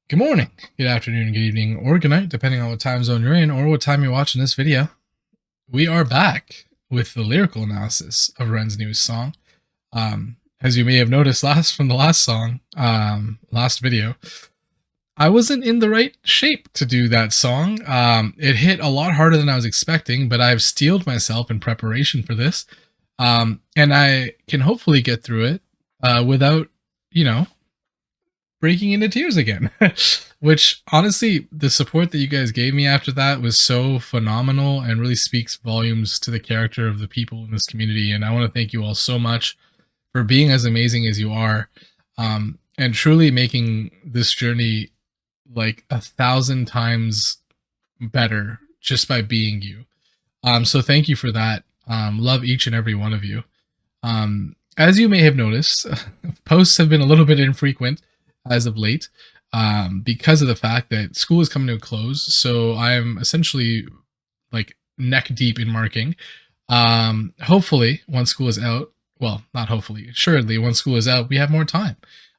Good morning, good afternoon, good evening, or good night, depending on what time zone you're in or what time you're watching this video. We are back with the lyrical analysis of Ren's newest song. As you may have noticed from the last song, last video, I wasn't in the right shape to do that song. It hit a lot harder than I was expecting, but I've steeled myself in preparation for this. And I can hopefully get through it without, you know, breaking into tears again. Which honestly, the support that you guys gave me after that was so phenomenal and really speaks volumes to the character of the people in this community. And I want to thank you all so much for being as amazing as you are, and truly making this journey like 1,000 times better just by being you. So thank you for that. Love each and every one of you. As you may have noticed, posts have been a little bit infrequent as of late, because of the fact that school is coming to a close. So I'm essentially like neck deep in marking. Hopefully, once school is out, well, not hopefully, assuredly, once school is out, we have more time.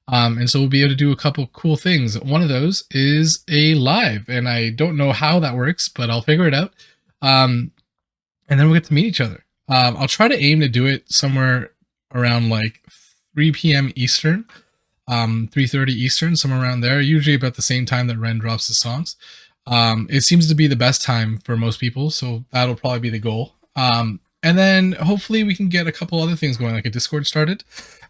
And so we'll be able to do a couple cool things. One of those is a live, and I don't know how that works, but I'll figure it out. And then we'll get to meet each other. I'll try to aim to do it somewhere around like 3 p.m. Eastern, 3:30 Eastern, somewhere around there. Usually about the same time that Ren drops his songs. It seems to be the best time for most people, so that'll probably be the goal. And then hopefully we can get a couple other things going, like a Discord started.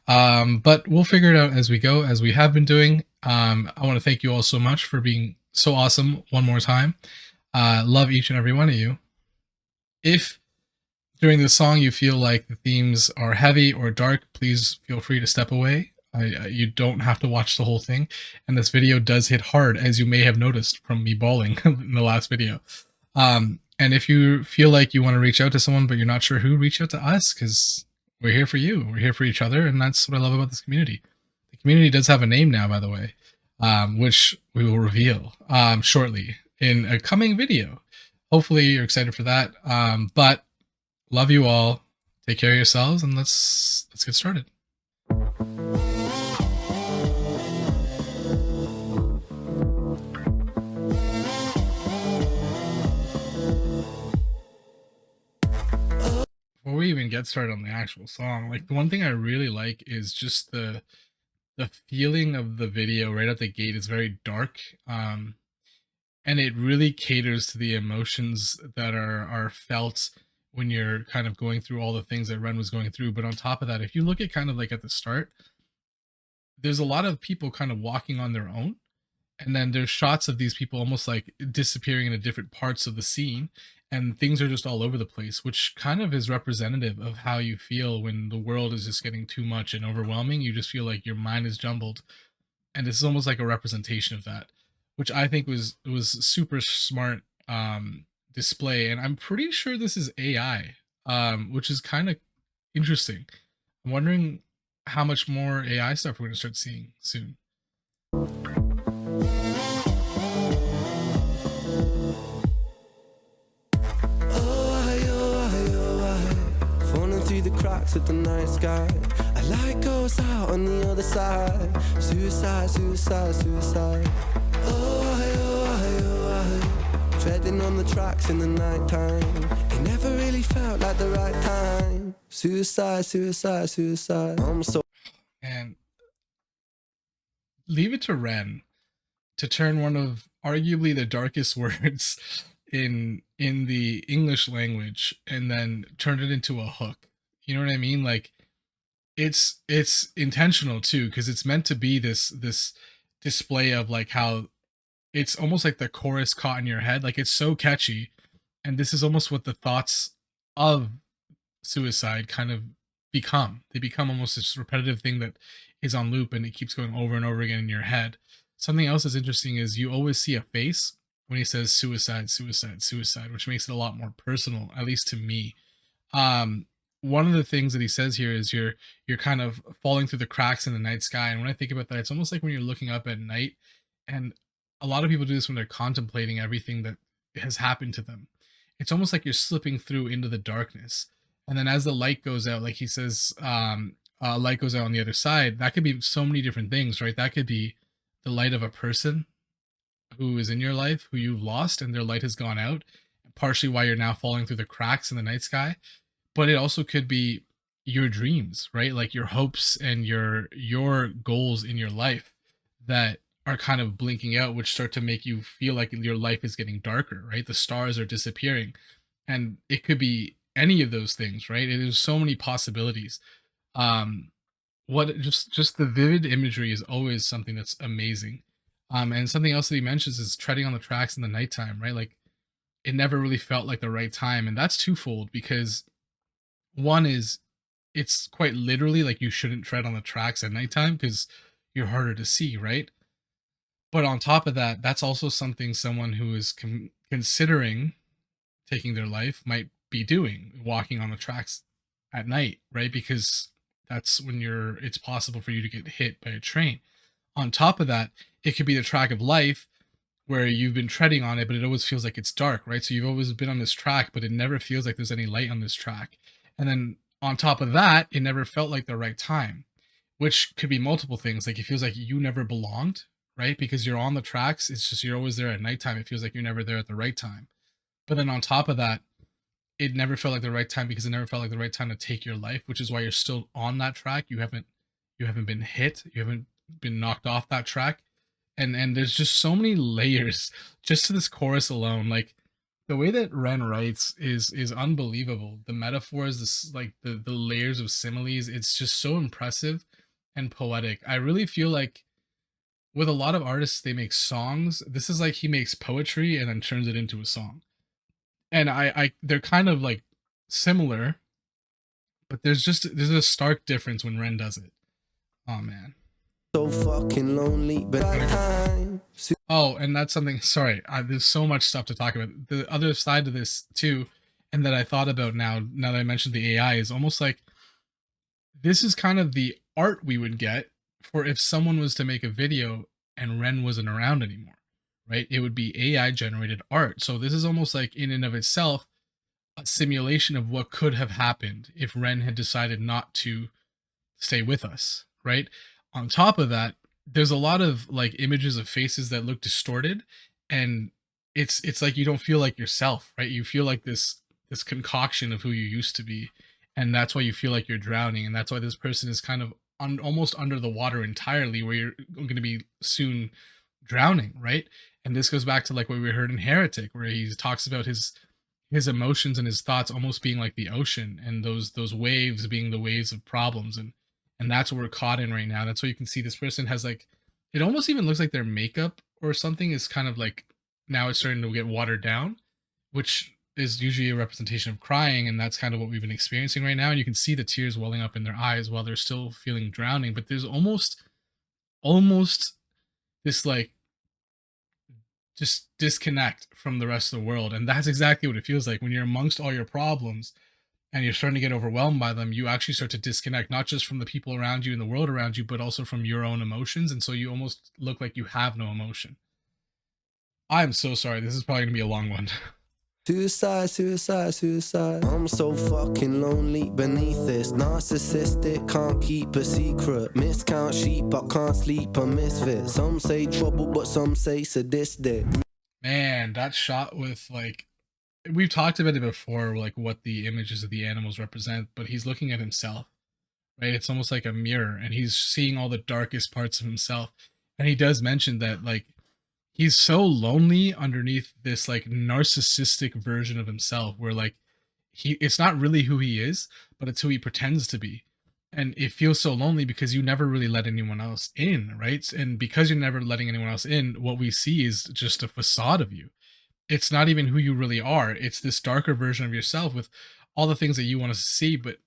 But we'll figure it out as we go, as we have been doing. I want to thank you all so much for being so awesome one more time. Love each and every one of you. If during the song you feel like the themes are heavy or dark, please feel free to step away. You don't have to watch the whole thing. And this video does hit hard, as you may have noticed from me bawling in the last video. And if you feel like you want to reach out to someone, but you're not sure who, reach out to us, because we're here for you. We're here for each other. And that's what I love about this community. The community does have a name now, by the way, which we will reveal shortly in a coming video. Hopefully you're excited for that. But love you all. Take care of yourselves, and let's get started. Before we even get started on the actual song, like the one thing I really like is just the feeling of the video right at the gate is very dark. And it really caters to the emotions that are felt when you're kind of going through all the things that Ren was going through. But on top of that, if you look at kind of like at the start, there's a lot of people kind of walking on their own, and then there's shots of these people almost like disappearing into different parts of the scene, and things are just all over the place, which kind of is representative of how you feel when the world is just getting too much and overwhelming. You just feel like your mind is jumbled, and this is almost like a representation of that, which I think was super smart display. And I'm pretty sure this is AI, which is kind of interesting. I'm wondering how much more AI stuff we're going to start seeing soon. Falling through the cracks of the night sky. A light goes out on the other side. Suicide, suicide, suicide. Treading on the tracks in the night time. It never really felt like the right time. Suicide, suicide, suicide. I'm so. And leave it to Ren to turn one of arguably the darkest words in the English language and then turn it into a hook. You know what I mean? Like it's intentional too, because it's meant to be this display of like how it's almost like the chorus caught in your head. Like it's so catchy, and this is almost what the thoughts of suicide kind of become. They become almost this repetitive thing that is on loop, and it keeps going over and over again in your head. Something else that's interesting is you always see a face when he says suicide, suicide, suicide, which makes it a lot more personal, at least to me. One of the things that he says here is you're kind of falling through the cracks in the night sky. And when I think about that, it's almost like when you're looking up at night, and a lot of people do this when they're contemplating everything that has happened to them. It's almost like you're slipping through into the darkness. And then as the light goes out, like he says, light goes out on the other side, that could be so many different things, right? That could be the light of a person, who is in your life who you've lost and their light has gone out, partially why you're now falling through the cracks in the night sky. But it also could be your dreams, right? Like your hopes and your goals in your life that are kind of blinking out, which start to make you feel like your life is getting darker, right? The stars are disappearing. And it could be any of those things, right? There's so many possibilities. Um, what just the vivid imagery is always something that's amazing. And something else that he mentions is treading on the tracks in the nighttime, right? Like it never really felt like the right time. And that's twofold because one is it's quite literally like you shouldn't tread on the tracks at nighttime because you're harder to see, right? But on top of that, that's also something someone who is considering taking their life might be doing, walking on the tracks at night, right? Because that's when it's possible for you to get hit by a train. On top of that, it could be the track of life where you've been treading on it, but it always feels like it's dark, right? So you've always been on this track, but it never feels like there's any light on this track. And then on top of that, it never felt like the right time, which could be multiple things. Like it feels like you never belonged, right? Because you're on the tracks. It's just you're always there at nighttime. It feels like you're never there at the right time. But then on top of that, it never felt like the right time because it never felt like the right time to take your life, which is why you're still on that track. You haven't been hit. You haven't been knocked off that track. And there's just so many layers just to this chorus alone. Like the way that Ren writes is unbelievable. The metaphors, this like the layers of similes, it's just so impressive and poetic. I really feel like with a lot of artists, they make songs. This is like he makes poetry and then turns it into a song. And I they're kind of like similar, but there's a stark difference when Ren does it. Oh man. So fucking lonely, but time. Oh, and that's something. Sorry, there's so much stuff to talk about. The other side to this too, and that I thought about now that I mentioned the AI, is almost like this is kind of the art we would get for if someone was to make a video and Ren wasn't around anymore, right? It would be AI generated art. So this is almost like in and of itself a simulation of what could have happened if Ren had decided not to stay with us, right? On top of that, there's a lot of like images of faces that look distorted, and it's like you don't feel like yourself, right? You feel like this concoction of who you used to be, and that's why you feel like you're drowning, and that's why this person is kind of almost under the water entirely, where you're going to be soon drowning, right? And this goes back to like what we heard in Heretic, where he talks about his emotions and his thoughts almost being like the ocean, and those waves being the waves of problems, and that's what we're caught in right now. That's why you can see this person has like, it almost even looks like their makeup or something is kind of like now it's starting to get watered down, which is usually a representation of crying, and that's kind of what we've been experiencing right now. And you can see the tears welling up in their eyes while they're still feeling drowning, but there's almost this like just disconnect from the rest of the world. And that's exactly what it feels like when you're amongst all your problems and you're starting to get overwhelmed by them. You actually start to disconnect, not just from the people around you and the world around you, but also from your own emotions. And so you almost look like you have no emotion. I'm so sorry. This is probably going to be a long one. Suicide, suicide, suicide. I'm so fucking lonely beneath this. Narcissistic, can't keep a secret. Miscount sheep, I can't sleep, a misfit. Some say trouble, but some say sadistic. Man, that shot with like, we've talked about it before, like what the images of the animals represent, but he's looking at himself, right? It's almost like a mirror, and he's seeing all the darkest parts of himself. And he does mention that like he's so lonely underneath this like narcissistic version of himself where like it's not really who he is, but it's who he pretends to be. And it feels so lonely because you never really let anyone else in, right? And because you're never letting anyone else in, what we see is just a facade of you. It's not even who you really are. It's this darker version of yourself with all the things that you want to see, but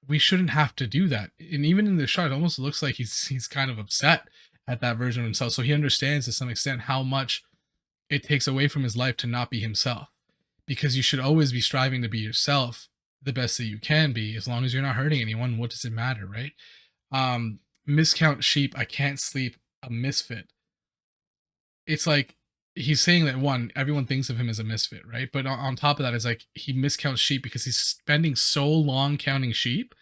we shouldn't have to do that. And even in the shot, it almost looks like he's kind of upset at that version of himself. So he understands to some extent how much it takes away from his life to not be himself. Because you should always be striving to be yourself the best that you can be, as long as you're not hurting anyone. What does it matter, right? Miscount sheep, I can't sleep, a misfit. It's like he's saying that one, everyone thinks of him as a misfit, right? But on top of that, it's like he miscounts sheep because he's spending so long counting sheep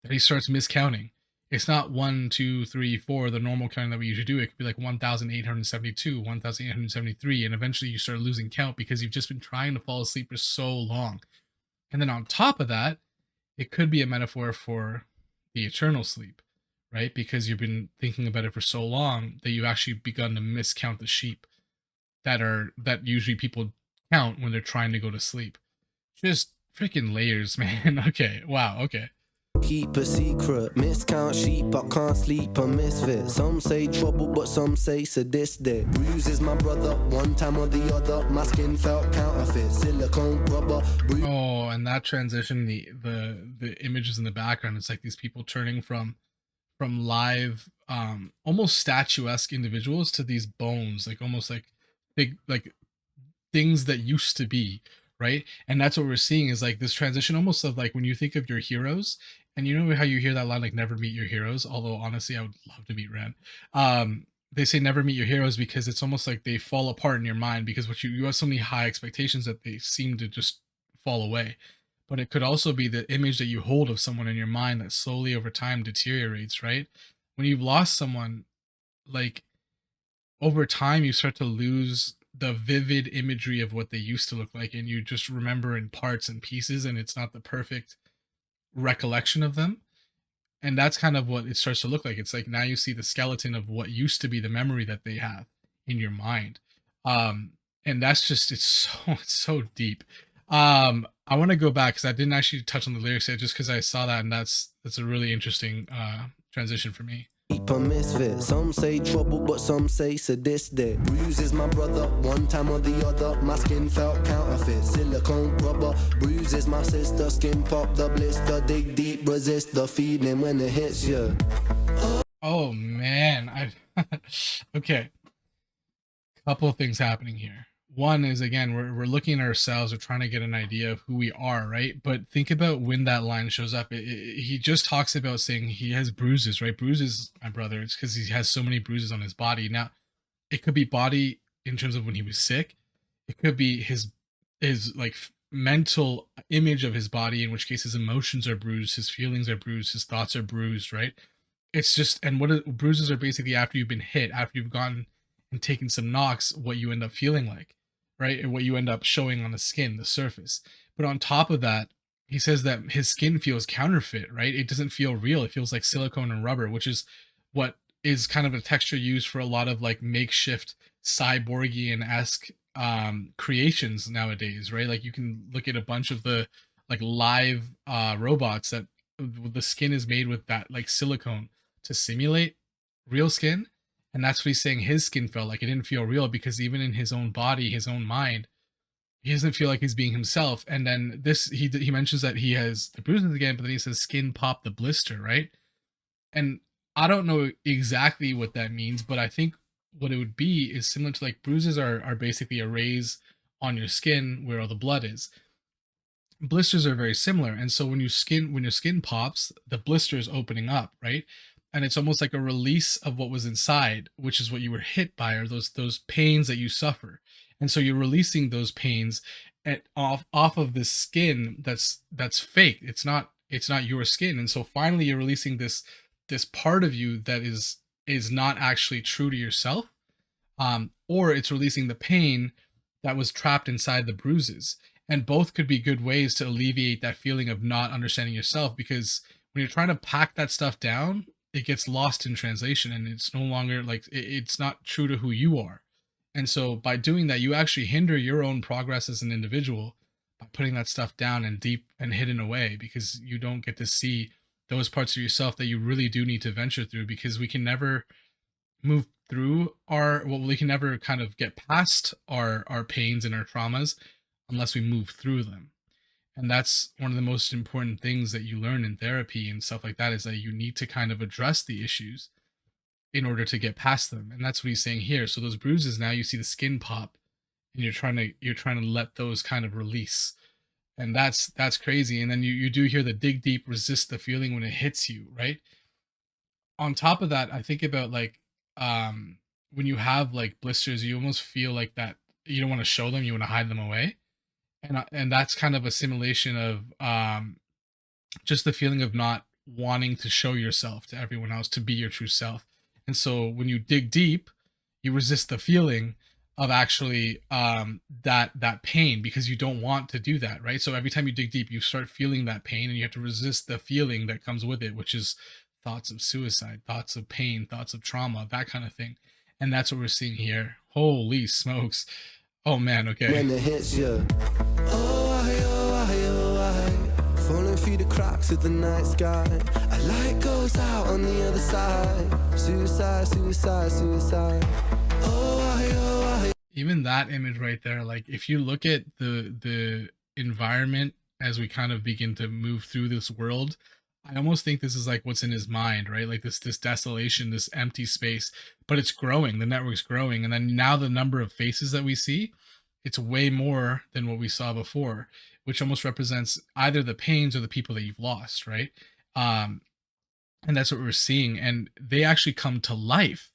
that he starts miscounting. It's not 1, 2, 3, 4, the normal count that we usually do. It could be like 1,872, 1,873, and eventually you start losing count because you've just been trying to fall asleep for so long. And then on top of that, it could be a metaphor for the eternal sleep, right? Because you've been thinking about it for so long that you've actually begun to miscount the sheep that usually people count when they're trying to go to sleep. Just freaking layers, man. Okay, wow, okay. Keep a secret, miscount sheep, I can't sleep, a misfit. Some say trouble, but some say sadistic. Bruises my brother, one time or the other. My skin felt counterfeit, silicone rubber. Oh, and that transition, the images in the background, it's like these people turning from live, almost statuesque individuals to these bones, like almost like big, like things that used to be, right? And that's what we're seeing is like this transition almost of like when you think of your heroes, and you know how you hear that line like never meet your heroes, although honestly I would love to meet Ren. They say never meet your heroes because it's almost like they fall apart in your mind because what you have so many high expectations that they seem to just fall away. But it could also be the image that you hold of someone in your mind that slowly over time deteriorates, right? When you've lost someone, like over time you start to lose the vivid imagery of what they used to look like, and you just remember in parts and pieces, and it's not the perfect recollection of them. And that's kind of what it starts to look like. It's like now you see the skeleton of what used to be the memory that they have in your mind. um and that's just it's so deep. I want to go back because I didn't actually touch on the lyrics yet, just because I saw that, and that's a really interesting transition for me. Keep a misfit. Some say trouble, but some say sadistic. Bruises my brother, one time or the other. My skin felt counterfeit, silicone rubber. Bruises my sister, skin pop the blister. Dig deep, resist the feeling when it hits you. Oh man, I okay. Couple of things happening here. One is again, we're looking at ourselves, we're trying to get an idea of who we are, right? But think about when that line shows up. He just talks about saying he has bruises, right? Bruises, my brother. It's because he has so many bruises on his body. Now, it could be body in terms of when he was sick. It could be his like mental image of his body, in which case his emotions are bruised, his feelings are bruised, his thoughts are bruised, right? It's just, and bruises are basically after you've been hit, after you've gone and taken some knocks, what you end up feeling like, right? And what you end up showing on the skin, the surface. But on top of that, he says that his skin feels counterfeit, right? It doesn't feel real. It feels like silicone and rubber, which is what is kind of a texture used for a lot of like makeshift cyborgian esque creations nowadays, right? Like you can look at a bunch of the like live robots that the skin is made with that like silicone to simulate real skin. And that's what he's saying his skin felt like. It didn't feel real because even in his own body, his own mind, he doesn't feel like he's being himself. And then this, he mentions that he has the bruises again, but then he says skin pop the blister, right? And I don't know exactly what that means, but I think what it would be is similar to like bruises are basically a raise on your skin where all the blood is. Blisters are very similar, and so when your skin pops, the blister is opening up, right? And it's almost like a release of what was inside, which is what you were hit by, or those pains that you suffer. And so you're releasing those pains off of this skin that's fake. It's not your skin. And so finally you're releasing this part of you that is not actually true to yourself, or it's releasing the pain that was trapped inside the bruises. And both could be good ways to alleviate that feeling of not understanding yourself, because when you're trying to pack that stuff down, it gets lost in translation, and it's no longer like it's not true to who you are. And so by doing that, you actually hinder your own progress as an individual by putting that stuff down and deep and hidden away, because you don't get to see those parts of yourself that you really do need to venture through, because we can never move through we can never kind of get past our pains and our traumas unless we move through them. And that's one of the most important things that you learn in therapy and stuff like that, is that you need to kind of address the issues in order to get past them. And that's what he's saying here. So those bruises, now you see the skin pop, and you're trying to let those kind of release. And that's crazy. And then you do hear the dig deep, resist the feeling when it hits you, right? On top of that, I think about like when you have like blisters, you almost feel like that you don't want to show them, you want to hide them away. And that's kind of a simulation of just the feeling of not wanting to show yourself to everyone else, to be your true self. And so when you dig deep, you resist the feeling of actually that pain, because you don't want to do that, right? So every time you dig deep, you start feeling that pain, and you have to resist the feeling that comes with it, which is thoughts of suicide, thoughts of pain, thoughts of trauma, that kind of thing. And that's what we're seeing here. Holy smokes. Oh man, okay. when it hits you. Falling through the cracks of the night sky. A light goes out on the other side. Suicide, suicide, suicide. Even that image right there, like if you look at the environment as we kind of begin to move through this world, I almost think this is like what's in his mind, right? Like this desolation, this empty space, but it's growing, the network's growing, and then now the number of faces that we see, it's way more than what we saw before, which almost represents either the pains or the people that you've lost, right? um and that's what we're seeing, and they actually come to life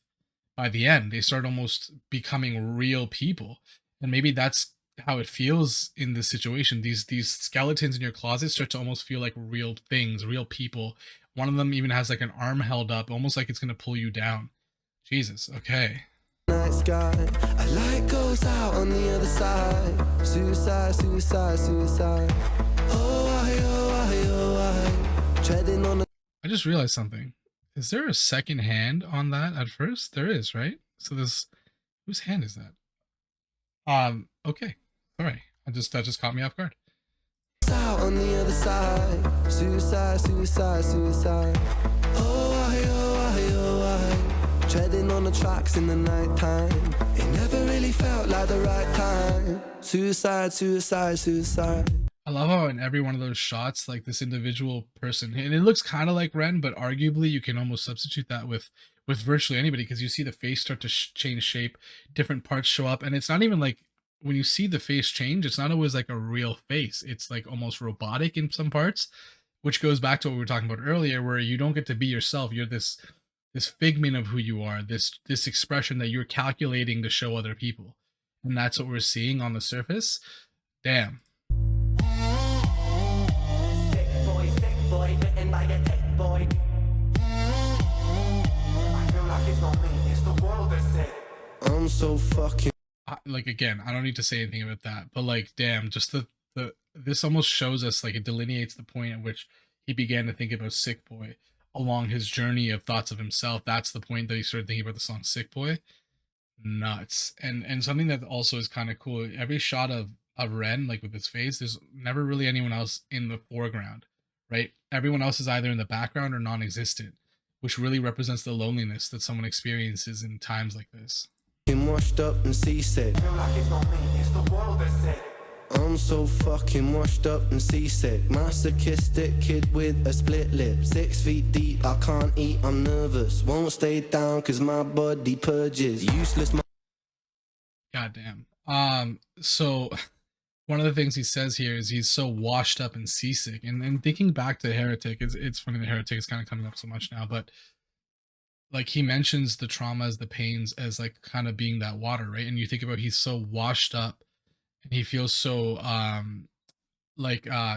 by the end. They start almost becoming real people. And maybe that's how it feels in this situation. These skeletons in your closet start to almost feel like real things, real people. One of them even has like an arm held up, almost like it's going to pull you down. Jesus. Okay. Night sky. A light goes out on the other side. Suicide, suicide, suicide. Treading on the I just realized something. Is there a second hand on that at first? There is, right? So this, whose hand is that? Okay. Sorry. That just caught me off guard. out on the other side. Suicide, suicide, suicide. Treading on the tracks in the night time. It never really felt like the right time. Suicide, suicide, suicide. I love how in every one of those shots, like this individual person, and it looks kind of like Ren, but arguably you can almost substitute that with virtually anybody, because you see the face start to change shape, different parts show up, and it's not even like when you see the face change, it's not always like a real face. It's like almost robotic in some parts, which goes back to what we were talking about earlier, where you don't get to be yourself. You're this figment of who you are, this expression that you're calculating to show other people, and that's what we're seeing on the surface. Damn. I'm so fucking. Like again, I don't need to say anything about that, but like, damn, just the this almost shows us, like, it delineates the point at which he began to think about Sick Boy along his journey of thoughts of himself. That's the point that he started thinking about the song Sick Boy. Nuts. And something that also is kind of cool. Every shot of Ren, like with his face, there's never really anyone else in the foreground, right? Everyone else is either in the background or non-existent, which really represents the loneliness that someone experiences in times like this. Washed up and seasick. I'm so fucking washed up and seasick. Masochistic kid with a split lip. 6 feet deep, I can't eat, I'm nervous. Won't stay down cause my body purges. Useless. Goddamn. So one of the things he says here is he's so washed up and seasick. And thinking back to Heretic, it's funny that Heretic is kind of coming up so much now, but like he mentions the traumas, the pains as like kind of being that water, right? And you think about he's so washed up and he feels so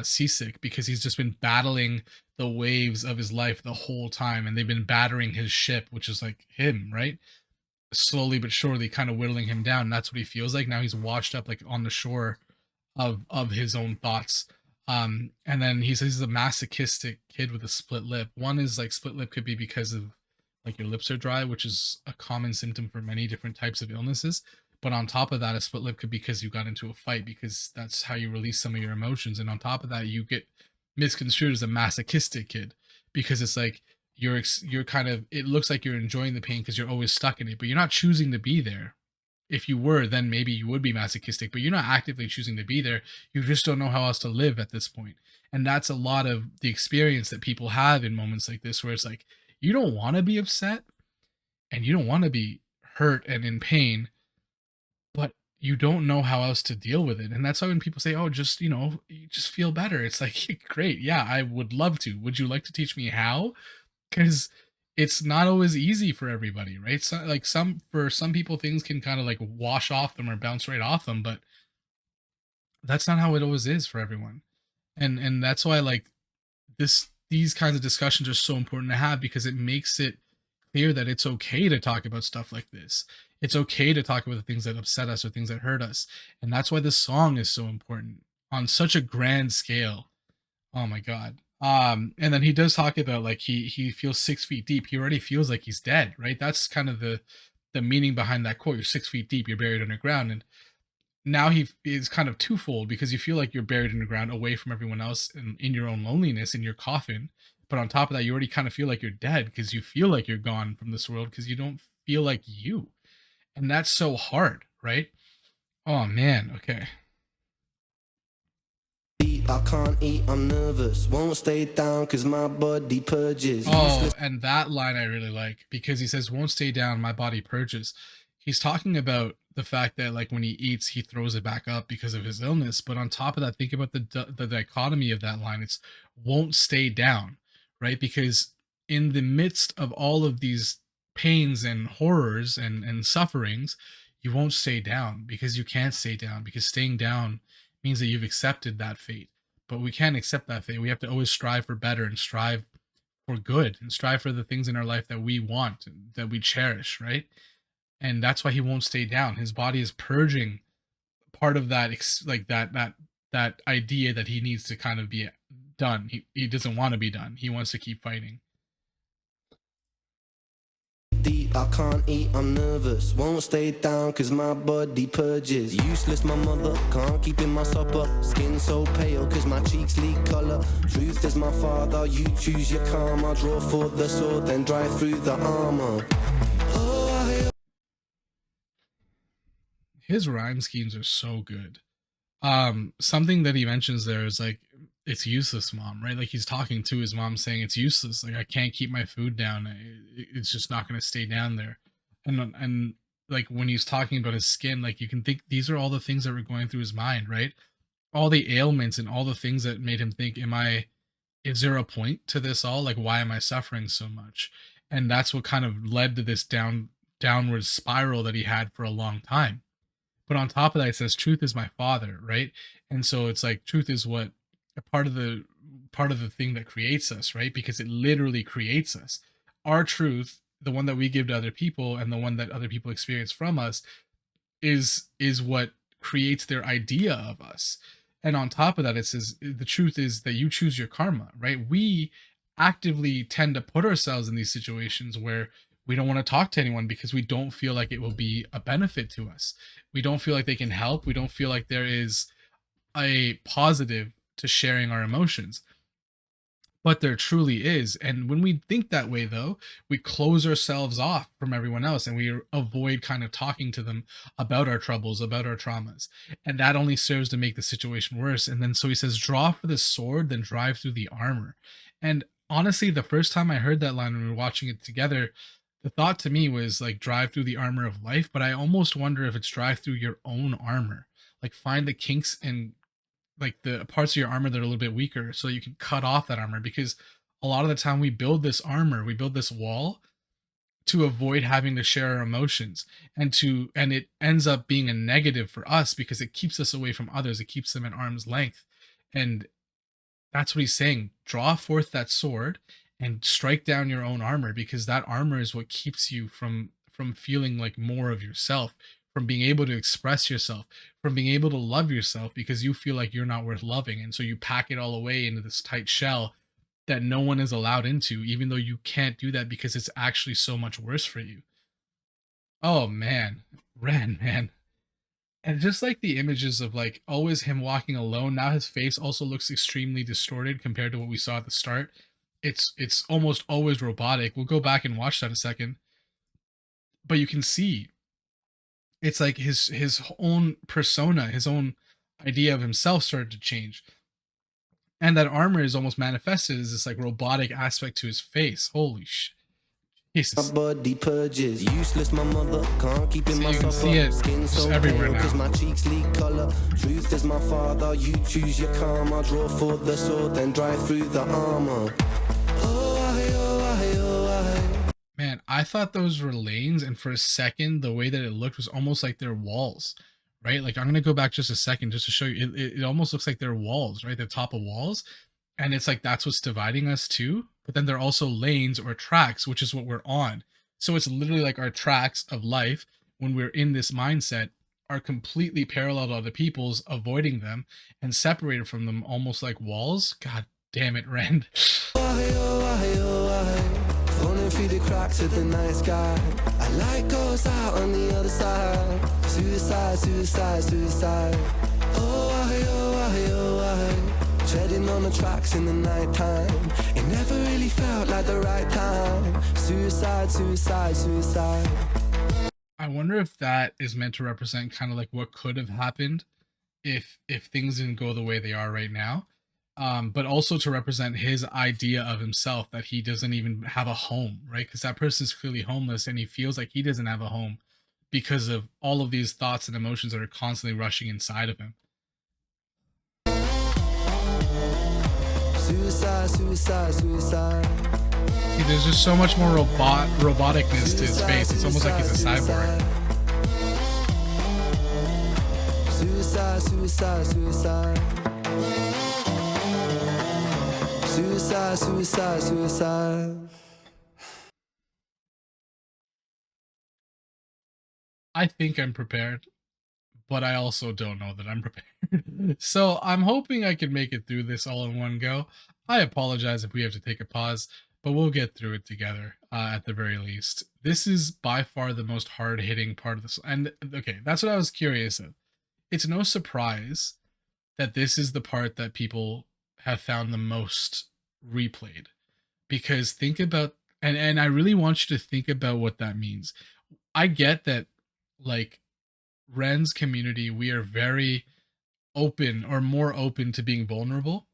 seasick because he's just been battling the waves of his life the whole time, and they've been battering his ship, which is like him, right? Slowly but surely kind of whittling him down. And that's what he feels like now. He's washed up like on the shore of his own thoughts. And then he says he's a masochistic kid with a split lip. One is like split lip could be because of like your lips are dry, which is a common symptom for many different types of illnesses. But on top of that, a split lip could be because you got into a fight, because that's how you release some of your emotions. And on top of that, you get misconstrued as a masochistic kid, because it's like you're kind of, it looks like you're enjoying the pain because you're always stuck in it, but you're not choosing to be there. If you were, then maybe you would be masochistic, but you're not actively choosing to be there. You just don't know how else to live at this point. And that's a lot of the experience that people have in moments like this, where it's like, you don't want to be upset and you don't want to be hurt and in pain, but you don't know how else to deal with it. And that's why when people say, oh, just, you just feel better. It's like, great. Yeah, I would love to. Would you like to teach me how? Because it's not always easy for everybody, right? So like for some people, things can kind of like wash off them or bounce right off them, but that's not how it always is for everyone. And that's why like these kinds of discussions are so important to have because it makes it clear that it's okay to talk about stuff like this. It's okay to talk about the things that upset us or things that hurt us. And that's why this song is so important on such a grand scale. Oh my god. And then he does talk about like he feels 6 feet deep. He already feels like he's dead, right? That's kind of the meaning behind that quote. You're 6 feet deep, you're buried underground. And now he is kind of twofold because you feel like you're buried in the ground away from everyone else and in your own loneliness in your coffin. But on top of that, you already kind of feel like you're dead because you feel like you're gone from this world because you don't feel like you. And that's so hard, right? Oh man, okay. I can't eat, I'm nervous. Won't stay down cause my body purges. Oh, and that line I really like because he says, "Won't stay down, my body purges." He's talking about the fact that like when he eats, he throws it back up because of his illness. But on top of that, think about the dichotomy of that line. It's "won't stay down," right? Because in the midst of all of these pains and horrors and sufferings, you won't stay down because you can't stay down because staying down means that you've accepted that fate. But we can't accept that fate. We have to always strive for better and strive for good and strive for the things in our life that we want and that we cherish, right? And that's why he won't stay down. His body is purging part of that, like that idea that he needs to kind of be done. He doesn't want to be done. He wants to keep fighting. Deep, I can't eat, I'm nervous. Won't stay down cause my body purges. Useless, my mother, can't keep in my supper. Skin so pale cause my cheeks leak colour. Truth is my father, you choose your karma. Draw for the sword, then drive through the armor. His rhyme schemes are so good. Something that he mentions there is like, it's useless, mom, right? Like he's talking to his mom saying it's useless. Like I can't keep my food down. It's just not going to stay down there. And like when he's talking about his skin, like you can think these are all the things that were going through his mind, right? All the ailments and all the things that made him think, is there a point to this all? Like, why am I suffering so much? And that's what kind of led to this downward spiral that he had for a long time. But on top of that, it says truth is my father, right? And so it's like truth is what a part of the thing that creates us, right? Because it literally creates us. Our truth, the one that we give to other people and the one that other people experience from us, is what creates their idea of us. And on top of that, it says the truth is that you choose your karma, right? We actively tend to put ourselves in these situations where we don't want to talk to anyone because we don't feel like it will be a benefit to us. We don't feel like they can help. We don't feel like there is a positive to sharing our emotions. But there truly is. And when we think that way, though, we close ourselves off from everyone else and we avoid kind of talking to them about our troubles, about our traumas. And that only serves to make the situation worse. And then so he says, draw for the sword, then drive through the armor. And honestly, the first time I heard that line when we were watching it together, the thought to me was like drive through the armor of life. But I almost wonder if it's drive through your own armor. Like find the kinks and like the parts of your armor that are a little bit weaker so you can cut off that armor, because a lot of the time we build this armor, we build this wall to avoid having to share our emotions, and it ends up being a negative for us because it keeps us away from others, it keeps them at arm's length. And that's what he's saying, draw forth that sword and strike down your own armor, because that armor is what keeps you from feeling like more of yourself, from being able to express yourself, from being able to love yourself, because you feel like you're not worth loving. And so you pack it all away into this tight shell that no one is allowed into, even though you can't do that because it's actually so much worse for you. Oh man, Ren, man. And just like the images of like always him walking alone, now his face also looks extremely distorted compared to what we saw at the start. It's almost always robotic. We'll go back and watch that a second. But you can see it's like his own persona, his own idea of himself started to change. And that armor is almost manifested as this like robotic aspect to his face. Holy shit. Jesus. My body purges, useless, my mother, can't keep in So my you can supper. see it Skin just so everywhere pale cause now. my cheeks leak colour. Truth is my father, you choose your karma. Draw for the sword, then drive through the armor. Man, I thought those were lanes, and for a second, the way that it looked was almost like they're walls, right? Like I'm gonna go back just a second just to show you. It almost looks like they're walls, right? They're top of walls, And it's like that's what's dividing us too. But then there are also lanes or tracks, which is what we're on. So it's literally like our tracks of life when we're in this mindset are completely parallel to other people's, avoiding them and separated from them almost like walls. God damn it, Rand. Why, oh, why, oh, why? Falling through the cracks of the night sky. A light goes out on the other side. Suicide, suicide, suicide. Oh, why, oh, why, oh, why? Treading on the tracks in the night time. It never really felt like the right time. Suicide, suicide, suicide. I wonder if that is meant to represent kind of like what could have happened if things didn't go the way they are right now, but also to represent his idea of himself that he doesn't even have a home, right? Because that person's clearly homeless and he feels like he doesn't have a home because of all of these thoughts and emotions that are constantly rushing inside of him. Suicide, suicide, suicide. See, there's just so much more roboticness to his face. It's almost like he's a cyborg. Suicide, suicide, suicide. Suicide, suicide, suicide. I think I'm prepared, but I also don't know that I'm prepared. So I'm hoping I can make it through this all in one go. I apologize if we have to take a pause, but we'll get through it together at the very least. This is by far the most hard hitting part of this. And okay, that's what I was curious of. It's no surprise that this is the part that people have found the most replayed, because think about, and I really want you to think about what that means. I get that, like, Ren's community, we are very open or more open to being vulnerable,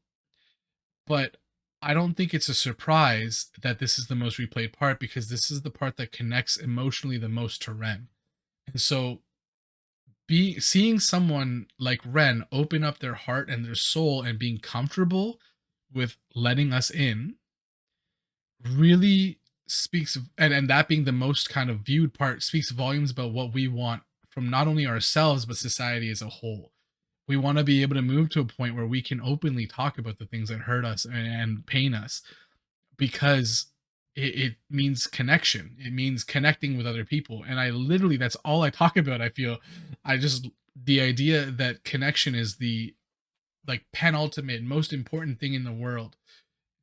but I don't think it's a surprise that this is the most replayed part, because this is the part that connects emotionally the most to Ren. And so seeing someone like Ren open up their heart and their soul and being comfortable with letting us in really speaks and that being the most kind of viewed part speaks volumes about what we want from not only ourselves but society as a whole. We want to be able to move to a point where we can openly talk about the things that hurt us and pain us, because it means connection. It means connecting with other people. And I literally, that's all I talk about. I feel the idea that connection is the like penultimate most important thing in the world.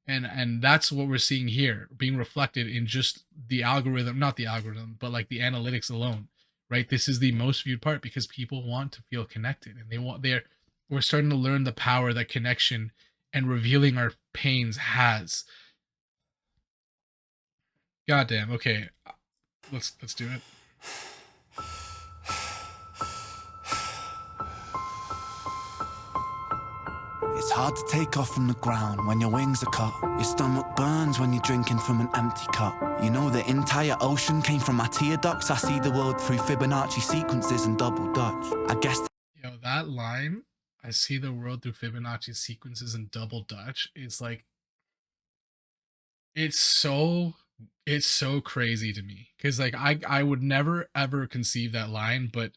And that's what we're seeing here being reflected in just the algorithm, not the algorithm, but like the analytics alone, right? This is the most viewed part because people want to feel connected, and we're starting to learn the power that connection and revealing our pains has. Goddamn. Okay, let's do it. It's hard to take off from the ground when your wings are cut. Your stomach burns when you're drinking from an empty cup. You know the entire ocean came from my tear ducts. I see the world through Fibonacci sequences and double Dutch. I guess. Yo, that line, I see the world through Fibonacci sequences and double Dutch, is like, it's so crazy to me, because like I would never ever conceive that line, but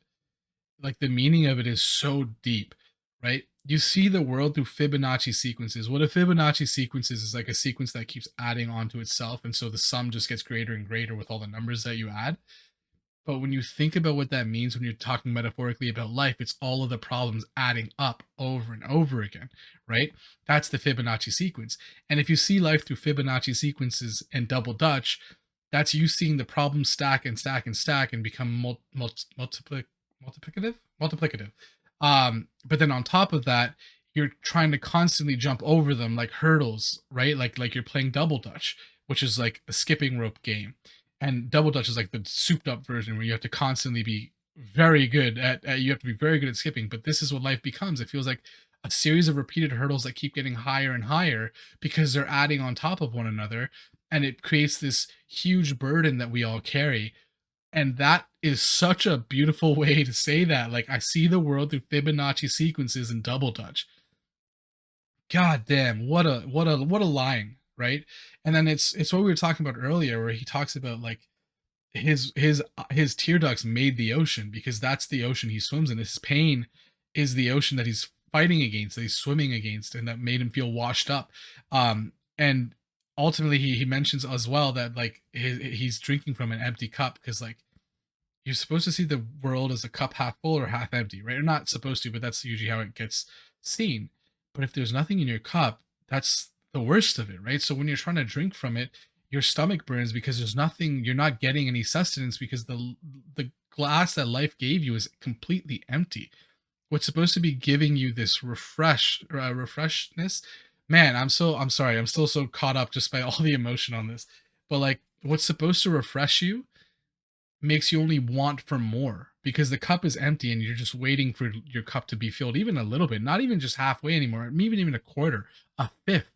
like the meaning of it is so deep, right? You see the world through Fibonacci sequences. What a Fibonacci sequence is like a sequence that keeps adding onto itself, and so the sum just gets greater and greater with all the numbers that you add. But when you think about what that means, when you're talking metaphorically about life, it's all of the problems adding up over and over again, right? That's the Fibonacci sequence. And if you see life through Fibonacci sequences and double Dutch, that's you seeing the problems stack and stack and stack and become multiplicative. But then on top of that, you're trying to constantly jump over them like hurdles, right? Like you're playing double Dutch, which is like a skipping rope game. And double Dutch is like the souped up version where you have to constantly be very good you have to be very good at skipping. But this is what life becomes. It feels like a series of repeated hurdles that keep getting higher and higher because they're adding on top of one another, and it creates this huge burden that we all carry. And that is such a beautiful way to say that. Like, I see the world through Fibonacci sequences and double Dutch. God damn, what a line, right? And then it's what we were talking about earlier, where he talks about like his tear ducts made the ocean because that's the ocean he swims in. His pain is the ocean that he's fighting against, that he's swimming against, and that made him feel washed up. And ultimately, he mentions as well that like he's drinking from an empty cup because like you're supposed to see the world as a cup half full or half empty, right? You're not supposed to, but that's usually how it gets seen. But if there's nothing in your cup, that's the worst of it, right? So when you're trying to drink from it, your stomach burns because there's nothing, you're not getting any sustenance because the glass that life gave you is completely empty. What's supposed to be giving you this refreshness, man, I'm sorry, I'm still so caught up just by all the emotion on this. But like what's supposed to refresh you makes you only want for more because the cup is empty and you're just waiting for your cup to be filled even a little bit, not even just halfway anymore, even a quarter, a fifth,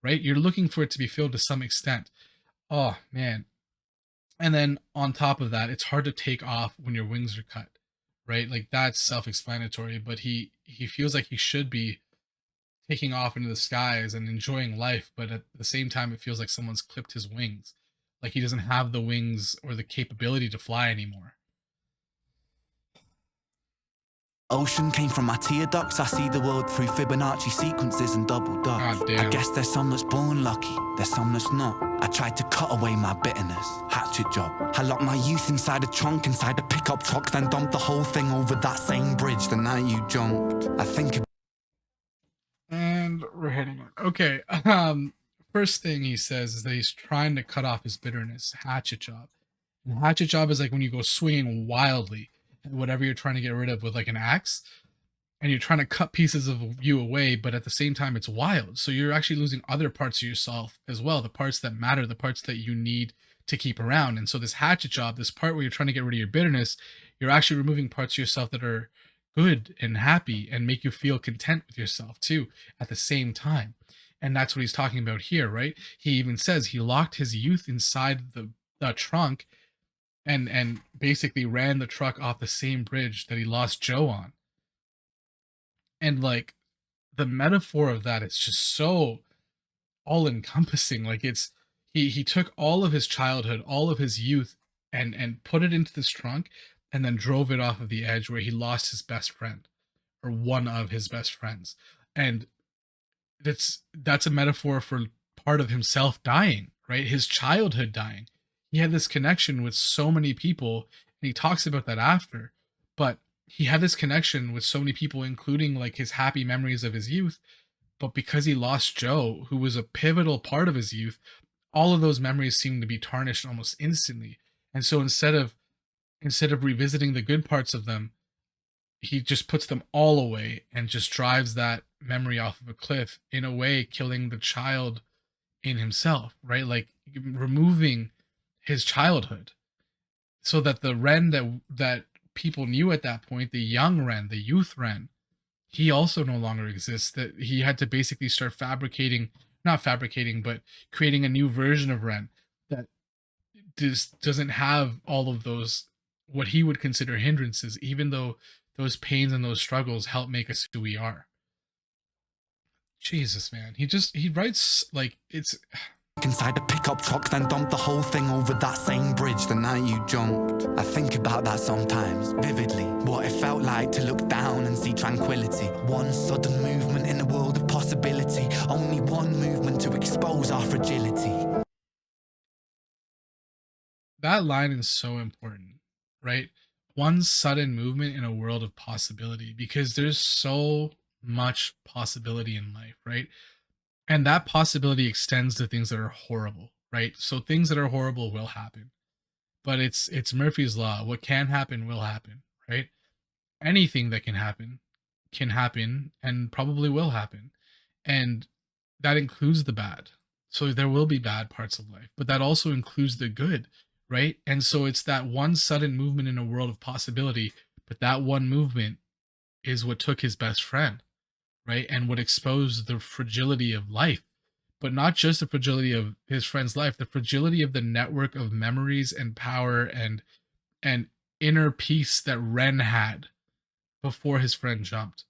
right? You're looking for it to be filled to some extent. Oh man. And then on top of that, it's hard to take off when your wings are cut, right? Like that's self-explanatory, but he feels like he should be taking off into the skies and enjoying life, but at the same time it feels like someone's clipped his wings. Like he doesn't have the wings or the capability to fly anymore. Ocean came from my tear ducts. I see the world through Fibonacci sequences and double dutch. God I damn. guess there's some that's born lucky, there's some that's not. I tried to cut away my bitterness, hatchet job. I locked my youth inside a trunk, inside a pickup truck, then dumped the whole thing over that same bridge the night you jumped. I think. And we're hitting it. Okay. First thing he says is that he's trying to cut off his bitterness. Hatchet job. And hatchet job is like when you go swinging wildly at whatever you're trying to get rid of with like an axe, and you're trying to cut pieces of you away, but at the same time it's wild. So you're actually losing other parts of yourself as well, the parts that matter, the parts that you need to keep around. And so this hatchet job, this part where you're trying to get rid of your bitterness, you're actually removing parts of yourself that are good and happy and make you feel content with yourself too at the same time. And that's what he's talking about here, right? He even says he locked his youth inside the trunk and basically ran the truck off the same bridge that he lost Joe on. And like the metaphor of that is just so all encompassing. Like it's he took all of his childhood, all of his youth, and put it into this trunk and then drove it off of the edge where he lost his best friend or one of his best friends. And that's a metaphor for part of himself dying, right? His childhood dying. He had this connection with so many people, and he talks about that after. But he had this connection with so many people, including like his happy memories of his youth. But because he lost Joe, who was a pivotal part of his youth, all of those memories seemed to be tarnished almost instantly. And so instead of revisiting the good parts of them, he just puts them all away and just drives that memory off of a cliff, in a way killing the child in himself, right? Like removing his childhood so that the Ren that people knew at that point, the young Ren, the youth Ren, he also no longer exists. That he had to basically start fabricating, not fabricating, but creating a new version of Ren that doesn't have all of those what he would consider hindrances, even though those pains and those struggles help make us who we are. Jesus, man. He writes like it's Inside a pickup truck, then dumped the whole thing over that same bridge the night you jumped. I think about that sometimes, vividly. What it felt like to look down and see tranquility. One sudden movement in a world of possibility. Only one movement to expose our fragility. that line is so important, right? One sudden movement in a world of possibility because there's so much possibility in life, right? And that possibility extends to things that are horrible, right? So things that are horrible will happen. But it's Murphy's law. What can happen will happen, right? Anything that can happen and probably will happen. And that includes the bad. So there will be bad parts of life, but that also includes the good, right? And so it's that one sudden movement in a world of possibility, but that one movement is what took his best friend, right? And what exposed the fragility of life, but not just the fragility of his friend's life, the fragility of the network of memories and power and inner peace that Ren had before his friend jumped,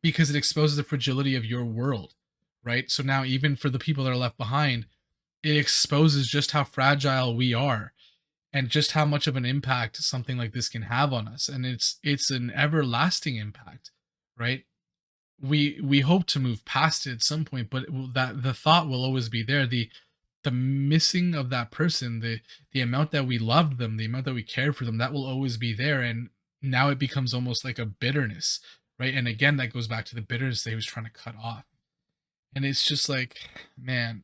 because it exposes the fragility of your world, right? So now even for the people that are left behind, it exposes just how fragile we are and just how much of an impact something like this can have on us. And it's an everlasting impact, right? we hope to move past it at some point, but that the thought will always be there. The missing of that person, the amount that we loved them, the amount that we cared for them, that will always be there. And now it becomes almost like a bitterness, right? And again, that goes back to the bitterness that he was trying to cut off. And it's just like, man,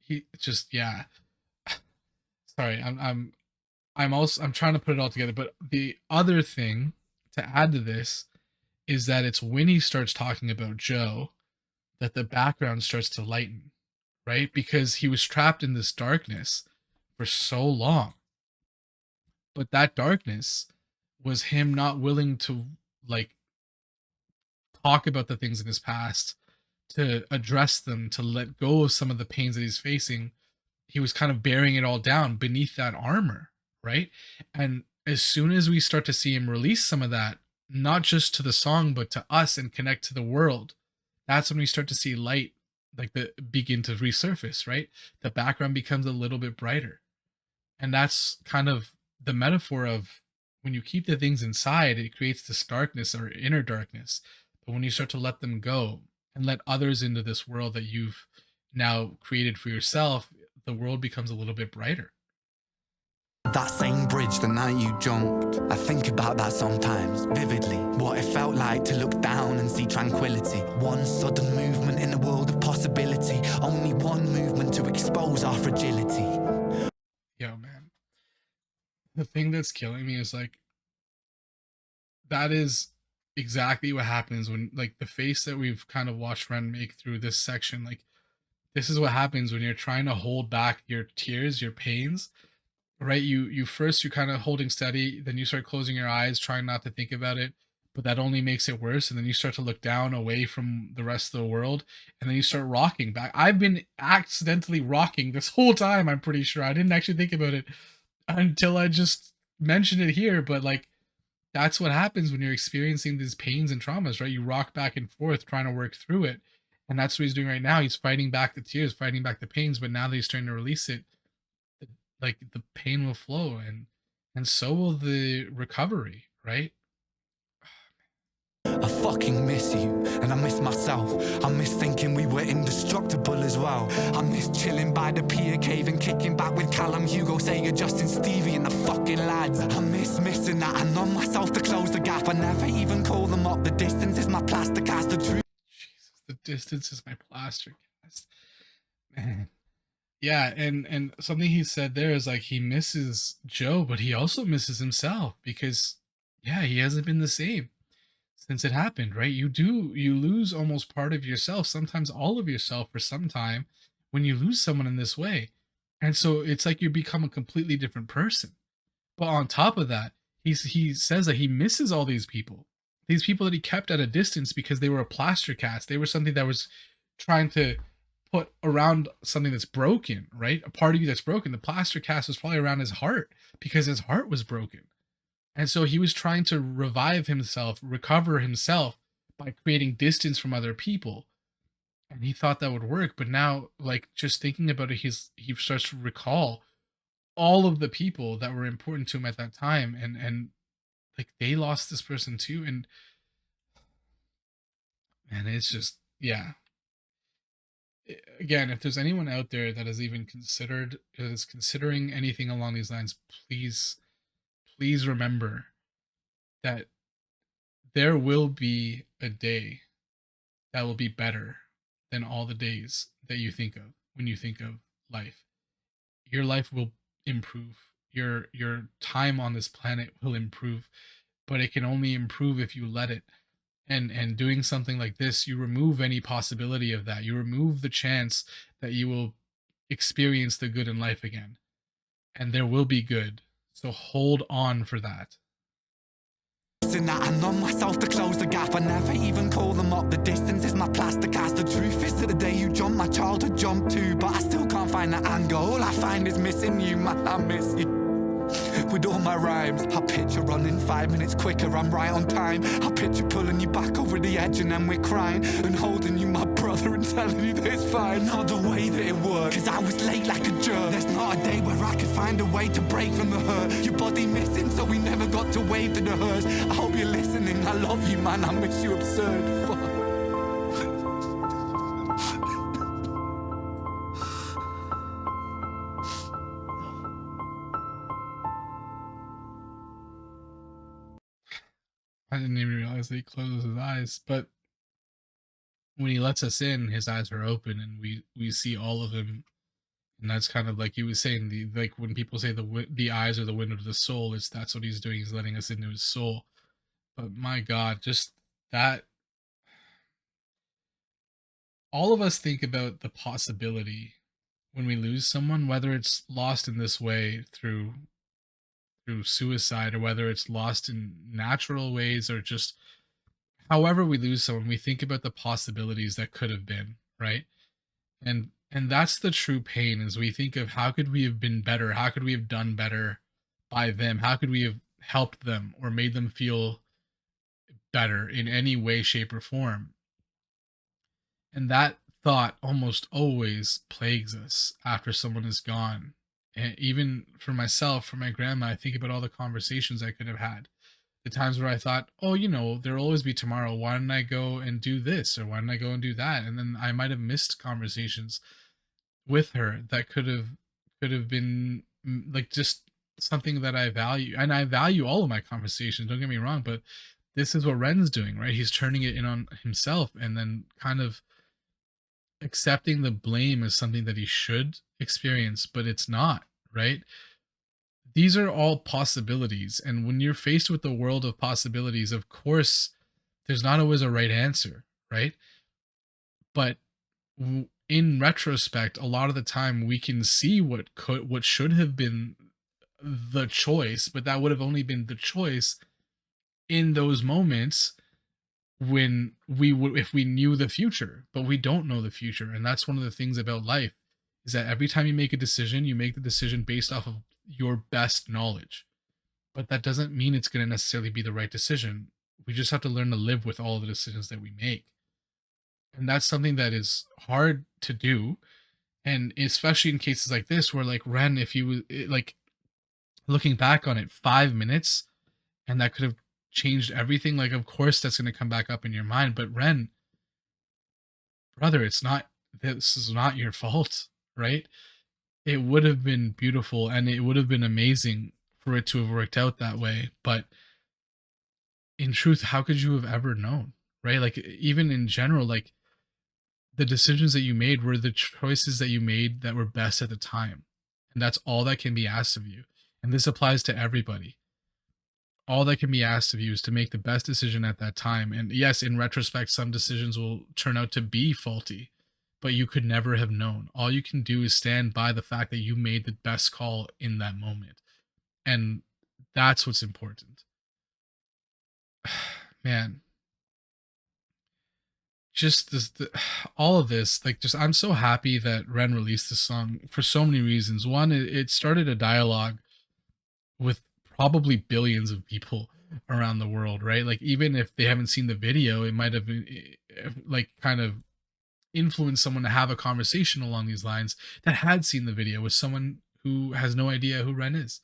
he just, yeah. Sorry, I'm trying to put it all together. But the other thing to add to this is that it's when he starts talking about Joe that the background starts to lighten, right? Because he was trapped in this darkness for so long. But that darkness was him not willing to, like, talk about the things in his past, to address them, to let go of some of the pains that he's facing. He was kind of bearing it all down beneath that armor, right? And as soon as we start to see him release some of that, not just to the song, but to us and connect to the world, that's when we start to see light, like, the begin to resurface, right? The background becomes a little bit brighter. And that's kind of the metaphor of when you keep the things inside, it creates this darkness or inner darkness. But when you start to let them go and let others into this world that you've now created for yourself, the world becomes a little bit brighter. That same bridge the night you jumped, I think about that sometimes, vividly. What it felt like to look down and see tranquility. One sudden movement in a world of possibility. Only one movement to expose our fragility. Yo, man. The thing that's killing me is, like, that is exactly what happens when, like, the face that we've kind of watched Ren make through this section, like, this is what happens when you're trying to hold back your tears, your pains, right? You first, you're kind of holding steady, then you start closing your eyes, trying not to think about it, but that only makes it worse. And then you start to look down away from the rest of the world, and then you start rocking back. I've been accidentally rocking this whole time, I'm pretty sure. I didn't actually think about it until I just mentioned it here, but, like, that's what happens when you're experiencing these pains and traumas, right? You rock back and forth trying to work through it. And that's what he's doing right now. He's fighting back the tears, fighting back the pains, but now that he's trying to release it, like, the pain will flow, and so will the recovery, right? I fucking miss you, and I miss myself. I miss thinking we were indestructible as well. I miss chilling by the pier cave and kicking back with Callum, Hugo, Sega, Justin, Stevie, and the fucking lads. I miss missing that. I numb myself to close the gap. I never even call them up. The distance is my plaster cast. The truth. Jesus, the distance is my plaster cast. Man. Yeah, and something he said there is, like, he misses Joe, but he also misses himself because, yeah, he hasn't been the same since it happened, right? You lose almost part of yourself, sometimes all of yourself for some time when you lose someone in this way. And so it's like you become a completely different person. But on top of that, he says that he misses all these people that he kept at a distance because they were a plaster cast. They were something that was trying to put around something that's broken, right? A part of you that's broken. The plaster cast was probably around his heart because his heart was broken. And so he was trying to revive himself, recover himself by creating distance from other people. And he thought that would work. But now, like, just thinking about it, he starts to recall all of the people that were important to him at that time. And like, they lost this person too. And man, it's just, yeah. Again, if there's anyone out there that has even considered, is considering anything along these lines, please remember that there will be a day that will be better than all the days that you think of when you think of life. Your life will improve. Your time on this planet will improve, but it can only improve if you let it. And doing something like this, you remove any possibility of that. You remove the chance that you will experience the good in life again. And there will be good. So hold on for that. In that I numb myself to close the gap. I never even call them up. The distance is my plaster cast. The truth is that the day you jump, my childhood jumped too. But I still can't find that anger. All I find is missing you, man, I miss you. With all my rhymes, I picture running 5 minutes quicker, I'm right on time. I picture pulling you back over the edge and then we're crying and holding you, my brother, and telling you that it's fine. Not the way that it worked, cause I was late like a jerk. There's not a day where I could find a way to break from the hurt. Your body missing, so we never got to wave to the hearse. I hope you're listening, I love you, man, I miss you absurd. Fuck. didn't even realize that he closes his eyes. But when he lets us in, his eyes are open, and we see all of him. And that's kind of like he was saying, the like when people say the eyes are the window to the soul, it's that's what he's doing. He's letting us into his soul. But my God, just that all of us think about the possibility when we lose someone, whether it's lost in this way through suicide, or whether it's lost in natural ways, or just however we lose someone, we think about the possibilities that could have been, right? And that's the true pain, is we think of how could we have been better, how could we have done better by them, how could we have helped them or made them feel better in any way, shape, or form. And that thought almost always plagues us after someone is gone. And even for myself, for my grandma, I think about all the conversations I could have had. The times where I thought, oh, there'll always be tomorrow. Why didn't I go and do this? Or why didn't I go and do that? And then I might have missed conversations with her that could have been like just something that I value. And I value all of my conversations, don't get me wrong, but this is what Ren's doing, right? He's turning it in on himself, and then kind of accepting the blame as something that he should experience, but it's not, right? These are all possibilities. And when you're faced with the world of possibilities, of course, there's not always a right answer, right? But in retrospect, a lot of the time we can see what should have been the choice, but that would have only been the choice in those moments when we would, if we knew the future. But we don't know the future, and that's one of the things about life, is that every time you make a decision, you make the decision based off of your best knowledge, but that doesn't mean it's going to necessarily be the right decision. We just have to learn to live with all the decisions that we make, and that's something that is hard to do. And especially in cases like this, where like Ren, if he was like looking back on it, 5 minutes, and that could have changed everything, like of course that's going to come back up in your mind. But Ren, brother, it's not, this is not your fault, right? It would have been beautiful and it would have been amazing for it to have worked out that way, but in truth, how could you have ever known, right? Like even in general, like the decisions that you made were the choices that you made that were best at the time, and that's all that can be asked of you. And this applies to everybody. All that can be asked of you is to make the best decision at that time. And yes, in retrospect, some decisions will turn out to be faulty, but you could never have known. All you can do is stand by the fact that you made the best call in that moment. And that's what's important. Man, just all of this, like, just I'm so happy that Ren released this song for so many reasons. One, it started a dialogue with probably billions of people around the world, right? Like even if they haven't seen the video, it might have been like kind of influenced someone to have a conversation along these lines that had seen the video with someone who has no idea who Ren is.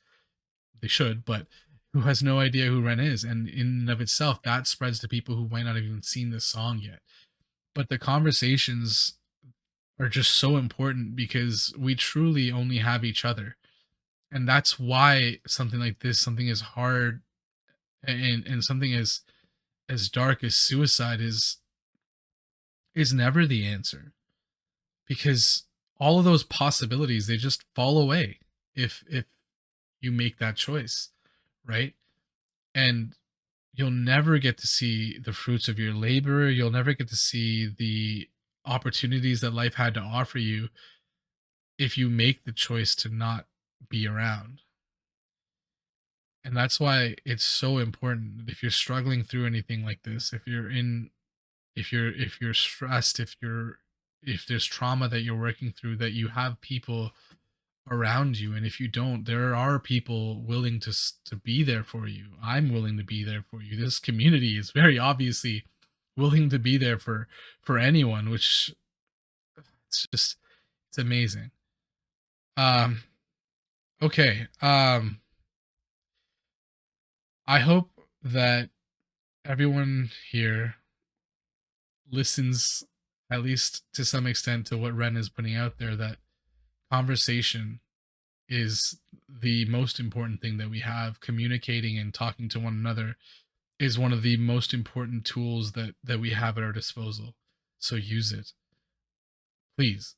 They should, but who has no idea who Ren is. And in and of itself, that spreads to people who might not have even seen this song yet. But the conversations are just so important because we truly only have each other. And that's why something like this, something as hard and something as dark as suicide is never the answer, because all of those possibilities, they just fall away if you make that choice, right? And you'll never get to see the fruits of your labor, you'll never get to see the opportunities that life had to offer you if you make the choice to not be around. And that's why it's so important that if you're struggling through anything like this, if you're stressed, if there's trauma that you're working through, that you have people around you. And if you don't, there are people willing to be there for you. I'm willing to be there for you. This community is very obviously willing to be there for anyone, which it's amazing. um okay. I hope that everyone here listens at least to some extent to what Ren is putting out there, that conversation is the most important thing that we have. Communicating and talking to one another is one of the most important tools that we have at our disposal. So use it, please.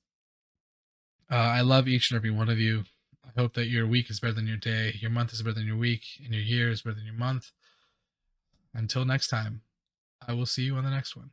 I love each and every one of you. I hope that your week is better than your day, your month is better than your week, and your year is better than your month. Until next time, I will see you on the next one.